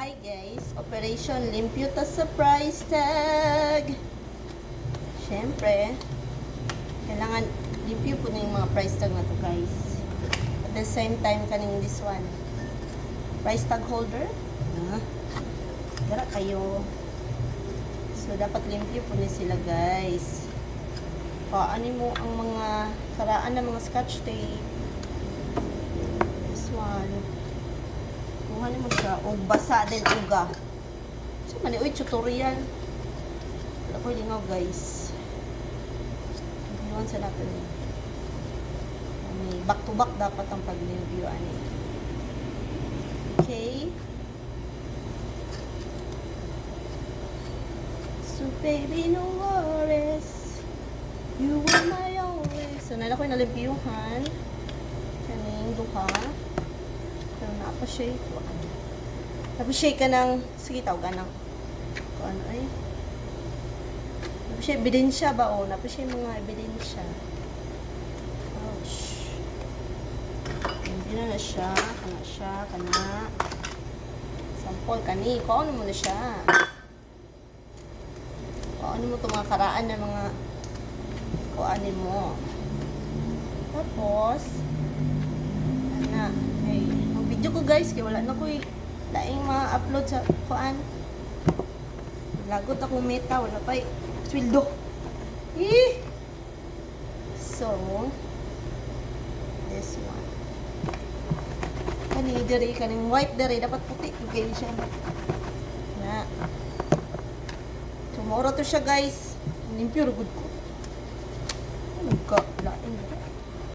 Hi guys, Operation Limpyo ta sa price tag. Syempre, kailangan limpyo po na yung mga price tag na to guys. At the same time kaning this one. Price tag holder. Dara kayo. So dapat limpyo po ni sila guys. Ano mo ang mga karaan ng mga scotch tape. This one. Kuha mo siya. O basa din uga. So, mani, uy, tutorial. Wala ko lingaw, guys. Iwan sa natin. Back to back dapat ang pag-review. Okay. So, baby, no worries. You were my always. So, nala ko yung nalimpiyuhan. Kaning duha. Pero na-appreciate ko. Na-appreciate ka ng, sige, tawag ng, kung ano ay. Na-appreciate ebidensya ba o? Na-appreciate mga ebidensya. Ouch. Hindi na siya. Kana siya. Kana. Sample kani. Kung ano mo na siya. Kung ano mo itong mga karaan ng mga kuanin mo. Tapos, hey, ang video ko guys, kaya wala na ko laing ma-upload sa kuan. Lagot akong meta, wala pa sweldo. So, this one. Kani diri, kaning white diri, dapat puti. Okay siya. Na. So, mura to siya guys. Limpyo, rugod ko. Ano ka? Laing.